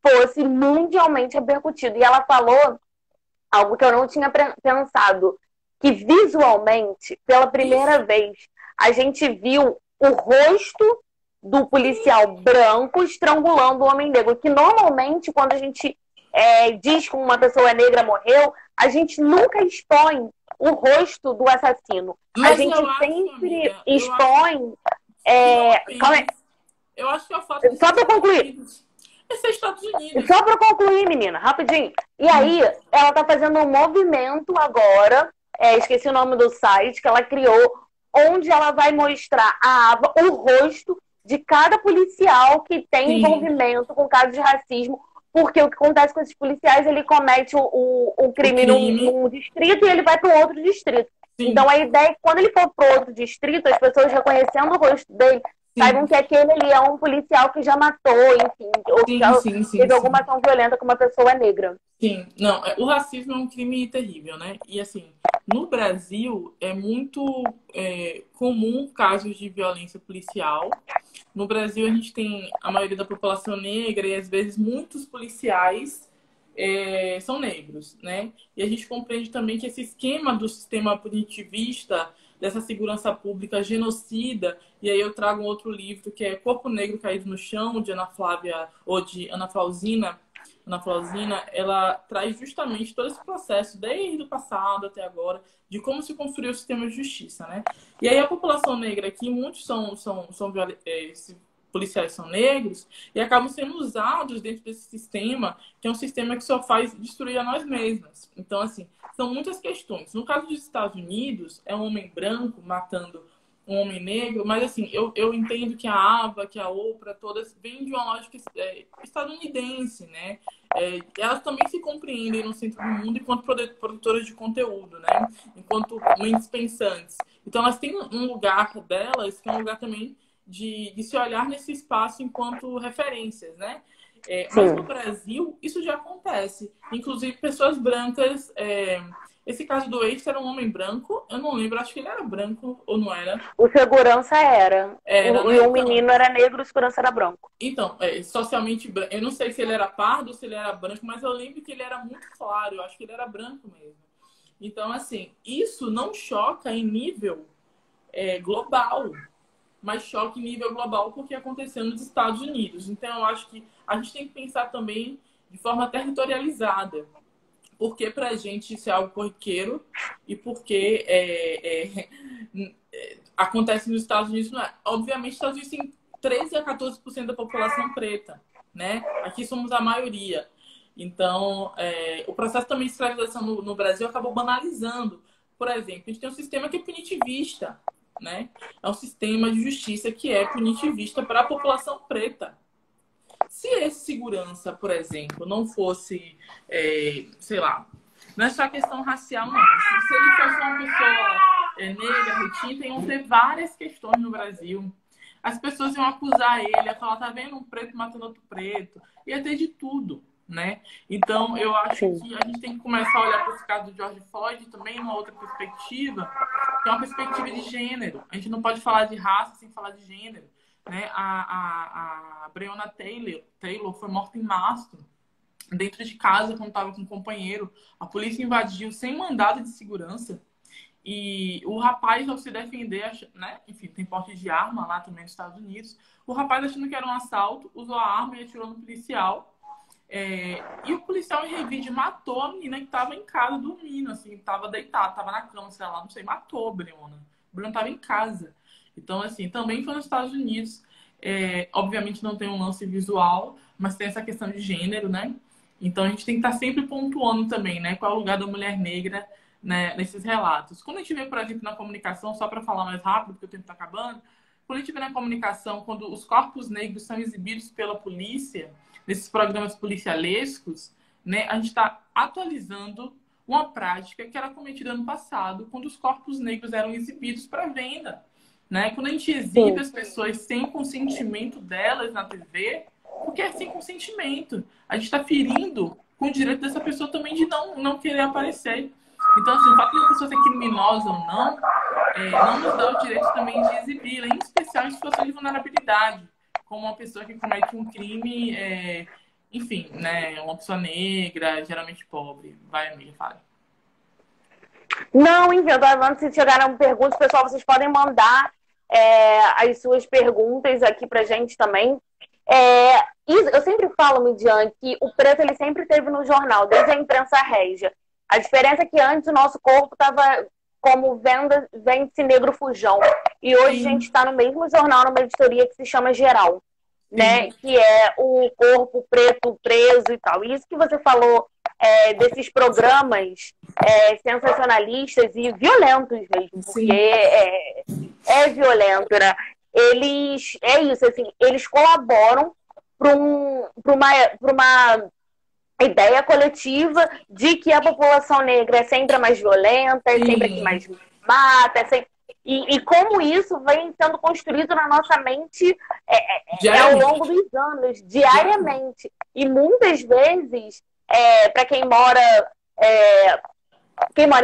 fosse mundialmente repercutido. E ela falou algo que eu não tinha pensado, que visualmente, pela primeira vez, a gente viu o rosto do policial branco estrangulando o homem negro. Que normalmente, quando a gente diz que uma pessoa negra morreu, a gente nunca expõe o rosto do assassino. Mas a gente sempre expõe... Eu acho que é o fato de... Só para concluir. Esse é Estados Unidos. Só para concluir, menina, rapidinho. E aí, ela tá fazendo um movimento agora, esqueci o nome do site, que ela criou, onde ela vai mostrar o rosto de cada policial que tem envolvimento com casos de racismo, porque o que acontece com esses policiais, ele comete o crime num distrito e ele vai para um outro distrito. Sim. Então a ideia é que quando ele for para outro distrito, as pessoas reconhecendo o rosto dele, saibam que aquele ali é um policial que já matou, enfim, ou que já teve alguma ação violenta com uma pessoa negra. Sim, não, o racismo é um crime terrível, né? E assim, no Brasil é muito comum casos de violência policial. No Brasil a gente tem a maioria da população negra e às vezes muitos policiais são negros, né? E a gente compreende também que esse esquema do sistema punitivista, dessa segurança pública genocida, e aí eu trago um outro livro que é Corpo Negro Caído no Chão, de Ana Flávia, ou de Ana Flauzina, ela traz justamente todo esse processo, desde o passado até agora, de como se construiu o sistema de justiça, né? E aí a população negra aqui, muitos policiais são negros e acabam sendo usados dentro desse sistema, que é um sistema que só faz destruir a nós mesmos. Então, assim, são muitas questões. No caso dos Estados Unidos, é um homem branco matando um homem negro, mas assim, eu entendo que a Ava, que a Oprah, todas vêm de uma lógica estadunidense, né? Elas também se compreendem no centro do mundo enquanto produtoras de conteúdo, né? Enquanto mentes pensantes. Então elas têm um lugar delas, que é um lugar também de se olhar nesse espaço enquanto referências, né? Mas no Brasil, isso já acontece. Inclusive, pessoas brancas... Esse caso do ex era um homem branco, eu não lembro, acho que ele era branco ou não era. O segurança era. E o menino era negro, o segurança era branco. Então, socialmente branco. Eu não sei se ele era pardo ou se ele era branco, mas eu lembro que ele era muito claro, eu acho que ele era branco mesmo. Então, assim, isso não choca em nível global, mas choca em nível global porque aconteceu nos Estados Unidos. Então, eu acho que a gente tem que pensar também de forma territorializada. Porque pra gente isso é algo corriqueiro e porque acontece nos Estados Unidos. Não é. Obviamente, os Estados Unidos tem 13 a 14% da população preta, né? Aqui somos a maioria. Então, o processo também de escravização no Brasil acabou banalizando. Por exemplo, a gente tem um sistema que é punitivista, né? É um sistema de justiça que é punitivista para a população preta. Se esse segurança, por exemplo, não fosse, sei lá, não é só questão racial, não. Se ele fosse uma pessoa negra, retinta, iam ter várias questões no Brasil. As pessoas iam acusar ele, ia falar, tá vendo um preto matando outro preto. Ia ter de tudo, né? Então, eu acho que a gente tem que começar a olhar para esse caso do George Floyd também numa outra perspectiva, que é uma perspectiva de gênero. A gente não pode falar de raça sem falar de gênero. Né? A Breonna Taylor foi morta em março, dentro de casa, quando estava com um companheiro. A polícia invadiu sem mandado de segurança. E o rapaz, ao se defender, né? Enfim, tem porte de arma lá também nos Estados Unidos. O rapaz, achando que era um assalto, usou a arma e atirou no policial. E o policial, em revide, matou a menina que estava em casa dormindo, assim, estava deitada, estava na cama, sei lá, não sei, matou a Breonna. A Breonna estava em casa. Então, assim, também foi nos Estados Unidos. Obviamente não tem um lance visual, mas tem essa questão de gênero, né? Então, a gente tem que estar sempre pontuando também, né? Qual é o lugar da mulher negra, né, nesses relatos. Quando a gente vê, por exemplo, na comunicação, só para falar mais rápido, porque o tempo está acabando, quando a gente vê na comunicação, quando os corpos negros são exibidos pela polícia, nesses programas policialescos, né, a gente está atualizando uma prática que era cometida no passado, quando os corpos negros eram exibidos para venda. Né? Quando a gente exibe as pessoas sem consentimento delas na TV, porque é sem consentimento. A gente está ferindo com o direito dessa pessoa também de não querer aparecer. Então, assim, o fato de uma pessoa ser criminosa ou não, não nos dá o direito também de exibir, em especial em situações de vulnerabilidade, como uma pessoa que comete um crime, enfim, né? Uma pessoa negra, geralmente pobre. Vai, amiga, fala. Não, inventando, se chegaram perguntas, pessoal, vocês podem mandar as suas perguntas aqui pra gente também. Eu sempre falo, Midian, que o preto ele sempre esteve no jornal, desde a imprensa régia. A diferença é que antes o nosso corpo estava como vende-se negro fujão. E hoje a gente está no mesmo jornal, numa editoria que se chama Geral, né? Que é o corpo preto preso e tal. E isso que você falou desses programas sensacionalistas e violentos mesmo, porque é violento, né? Eles, isso, assim, eles colaboram para uma ideia coletiva de que a população negra é sempre a mais violenta, é sempre a que mais mata, e como isso vem sendo construído na nossa mente ao longo dos anos, diariamente. E muitas vezes, para quem mora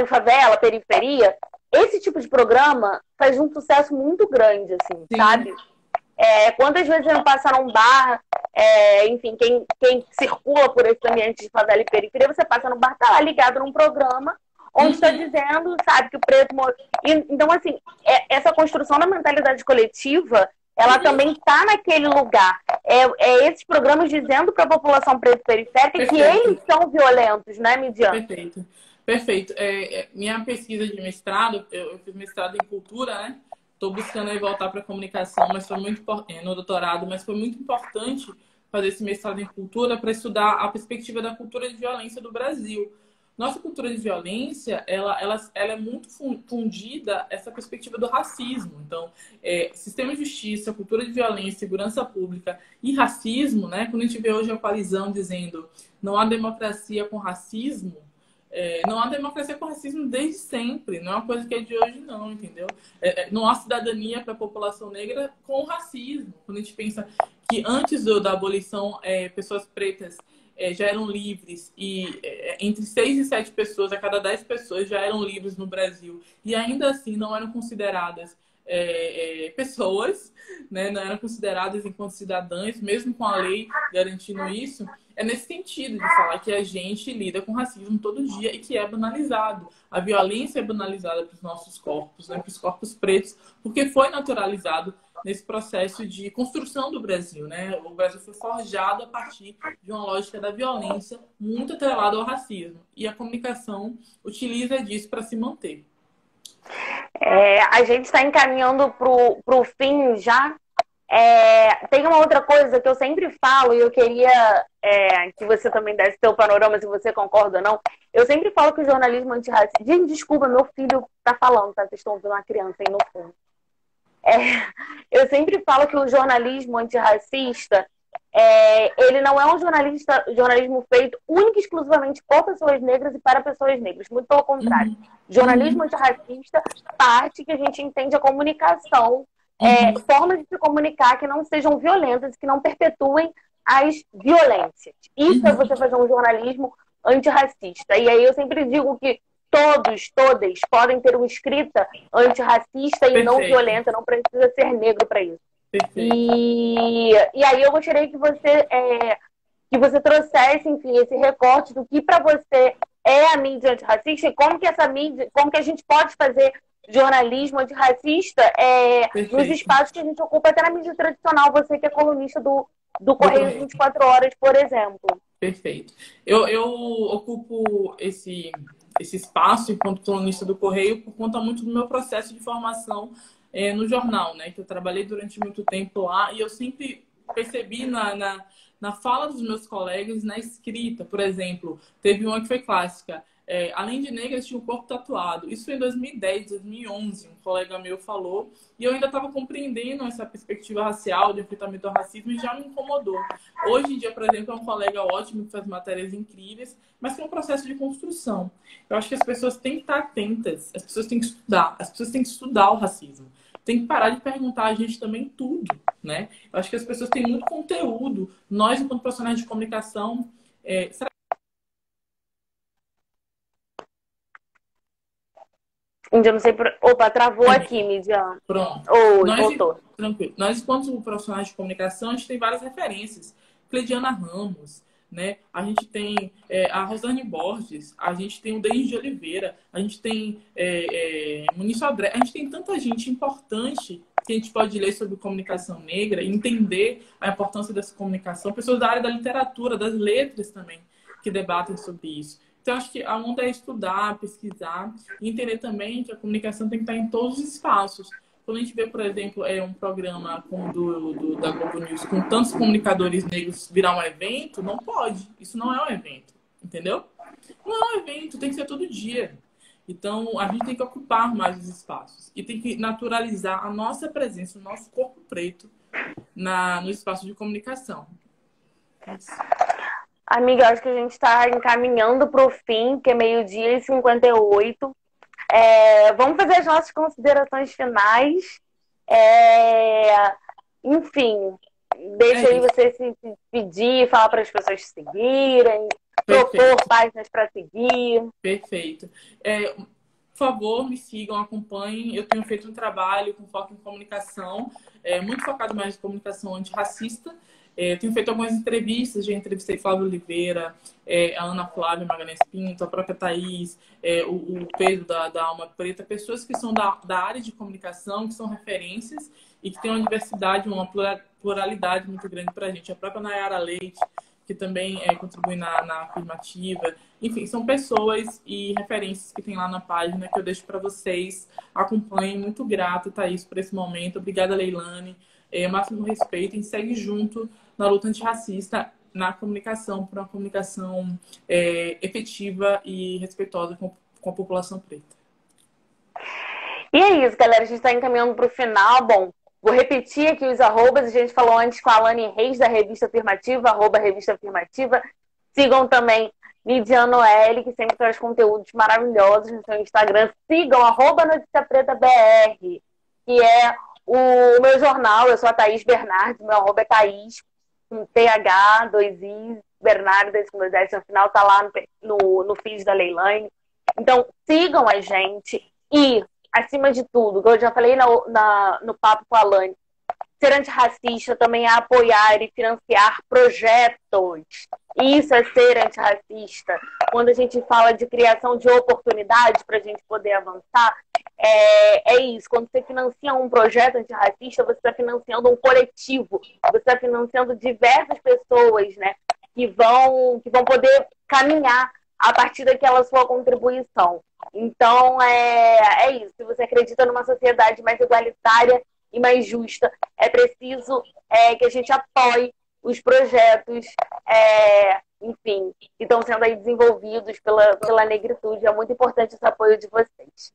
em favela, periferia, esse tipo de programa faz um sucesso muito grande, assim, Sim. sabe? Quantas vezes eu passo num bar, enfim, quem circula por esse ambiente de favela e periferia, você passa no bar, tá lá ligado num programa onde está dizendo, sabe, que o preto... Então, assim, essa construção da mentalidade coletiva, ela também está naquele lugar. Esses programas dizendo para a população preta e periférica que eles são violentos, né, Midian? Perfeito. Perfeito. Minha pesquisa de mestrado, eu fiz mestrado em cultura, né? Estou buscando aí voltar para a comunicação, mas foi muito no doutorado, mas foi muito importante fazer esse mestrado em cultura para estudar a perspectiva da cultura de violência do Brasil. Nossa cultura de violência, ela é muito fundida essa perspectiva do racismo. Então, sistema de justiça, cultura de violência, segurança pública e racismo, né? Quando a gente vê hoje a coalizão dizendo não há democracia com racismo, não há democracia com racismo desde sempre. Não é uma coisa que é de hoje, não, entendeu? Não há cidadania para a população negra com racismo. Quando a gente pensa que antes da abolição, pessoas pretas já eram livres e entre 6 e 7 pessoas a cada 10 pessoas já eram livres no Brasil. E ainda assim não eram consideradas pessoas, né? Não eram consideradas enquanto cidadãs, mesmo com a lei garantindo isso. É nesse sentido de falar que a gente lida com racismo todo dia e que é banalizado. A violência é banalizada para os nossos corpos, né? Para os corpos pretos, porque foi naturalizado nesse processo de construção do Brasil, né? O Brasil foi forjado a partir de uma lógica da violência muito atrelada ao racismo. E a comunicação utiliza disso para se manter. A gente está encaminhando para o fim já. Tem uma outra coisa que eu sempre falo e eu queria que você também desse seu panorama, se você concorda ou não. Eu sempre falo que o jornalismo antirracista... Gente, desculpa, meu filho tá falando, tá? Vocês estão ouvindo uma criança aí no fundo. Eu sempre falo que o jornalismo antirracista, ele não é um jornalismo feito única e exclusivamente por pessoas negras e para pessoas negras. Muito pelo contrário. Jornalismo antirracista parte que a gente entende a comunicação, formas de se comunicar que não sejam violentas, que não perpetuem as violências. Isso é você fazer um jornalismo antirracista. E aí eu sempre digo que todas podem ter uma escrita antirracista e não violenta, não precisa ser negro para isso. E aí eu gostaria que você trouxesse, enfim, esse recorte do que para você é a mídia antirracista e como que a gente pode fazer jornalismo antirracista nos espaços que a gente ocupa até na mídia tradicional, você que é colunista do Correio 24 Horas, por exemplo. Perfeito. Eu ocupo esse espaço enquanto colunista do Correio por conta muito do meu processo de formação no jornal, né? Que eu trabalhei durante muito tempo lá e eu sempre percebi na fala dos meus colegas, na escrita, por exemplo, teve uma que foi clássica. Além de negras, tinha o corpo tatuado. Isso foi em 2010, 2011, um colega meu falou, e eu ainda estava compreendendo essa perspectiva racial, de enfrentamento ao racismo, e já me incomodou. Hoje em dia, por exemplo, é um colega ótimo, que faz matérias incríveis, mas que é um processo de construção. Eu acho que as pessoas têm que estar atentas, as pessoas têm que estudar, as pessoas têm que estudar o racismo. Tem que parar de perguntar a gente também tudo, né? Eu acho que as pessoas têm muito conteúdo. Nós, enquanto profissionais de comunicação, Eu não sei Opa, travou aqui, Midian. Pronto. Voltou. Tranquilo. Nós, enquanto profissionais de comunicação, a gente tem várias referências. Cleidiana Ramos, né? A gente tem a Rosane Borges, a gente tem o Denis de Oliveira, a gente tem Muniz Sodré, a gente tem tanta gente importante que a gente pode ler sobre comunicação negra e entender a importância dessa comunicação. Pessoas da área da literatura, das letras também, que debatem sobre isso. Então, acho que a onda é estudar, pesquisar e entender também que a comunicação tem que estar em todos os espaços. Quando a gente vê, por exemplo, um programa como da Globo News com tantos comunicadores negros virar um evento, não pode. Isso não é um evento, entendeu? Não é um evento, tem que ser todo dia. Então, a gente tem que ocupar mais os espaços e tem que naturalizar a nossa presença, o nosso corpo preto no espaço de comunicação. Amiga, acho que a gente está encaminhando para o fim, que é 12h58. Vamos fazer as nossas considerações finais. Enfim, deixa aí você se pedir, falar para as pessoas te seguirem, propor páginas para seguir. Perfeito. Por favor, me sigam, acompanhem. Eu tenho feito um trabalho com foco em comunicação, muito focado mais em comunicação antirracista. Eu tenho feito algumas entrevistas, já entrevistei Flávio Oliveira, a Ana Flávia Magalhães Pinto, a própria Thaís, o Pedro da Alma Preta, pessoas que são da área de comunicação, que são referências e que têm uma diversidade, uma pluralidade muito grande para a gente. A própria Nayara Leite, que também contribui na afirmativa. Enfim, são pessoas e referências que tem lá na página que eu deixo para vocês. Acompanhem. Muito grata, Thaís, por esse momento. Obrigada, Leilane. Máximo respeito e segue junto na luta antirracista, na comunicação, por uma comunicação efetiva e respeitosa com a população preta. E é isso, galera. A gente está encaminhando para o final. Bom, vou repetir aqui os arrobas. A gente falou antes com a Alane Reis, da Revista Afirmativa, @Revista Afirmativa. Sigam também Lidia Noelle, que sempre traz conteúdos maravilhosos no seu Instagram. Sigam @NoticiaPretaBR, que é o meu jornal. Eu sou a Thaís Bernardes, meu arroba é Thaís, com TH, 2 I, Bernardes, com 2 S no final, tá lá no feed da Leilane. Então, sigam a gente e, acima de tudo, que eu já falei no papo com a Alane, ser antirracista também é apoiar e financiar projetos. Isso é ser antirracista. Quando a gente fala de criação de oportunidades para a gente poder avançar, é isso. Quando você financia um projeto antirracista, você está financiando um coletivo. Você está financiando diversas pessoas, né, que vão poder caminhar a partir daquela sua contribuição. Então, é isso. Se você acredita numa sociedade mais igualitária e mais justa, é preciso que a gente apoie os projetos, enfim, que estão sendo aí desenvolvidos pela negritude. É muito importante esse apoio de vocês.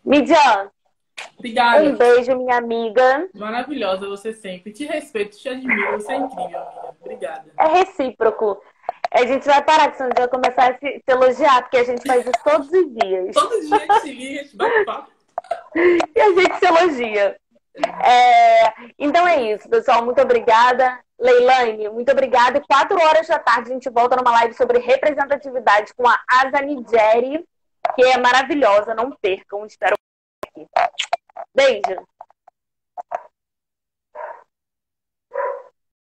Midian, Obrigada. Um beijo, minha amiga. Maravilhosa você sempre. Te respeito, te admiro. Você é incrível, amiga. Obrigada. É recíproco. A gente vai parar, que senão a gente vai começar a se elogiar, porque a gente faz isso todos os dias. Todo dia a gente se liga, a gente bate papo. E a gente se elogia. Então é isso, pessoal. Muito obrigada. Leilane, muito obrigada. E 4 horas da tarde a gente volta numa live sobre representatividade com a Asa Nigeri, que é maravilhosa. Não percam. Espero aqui. Beijo.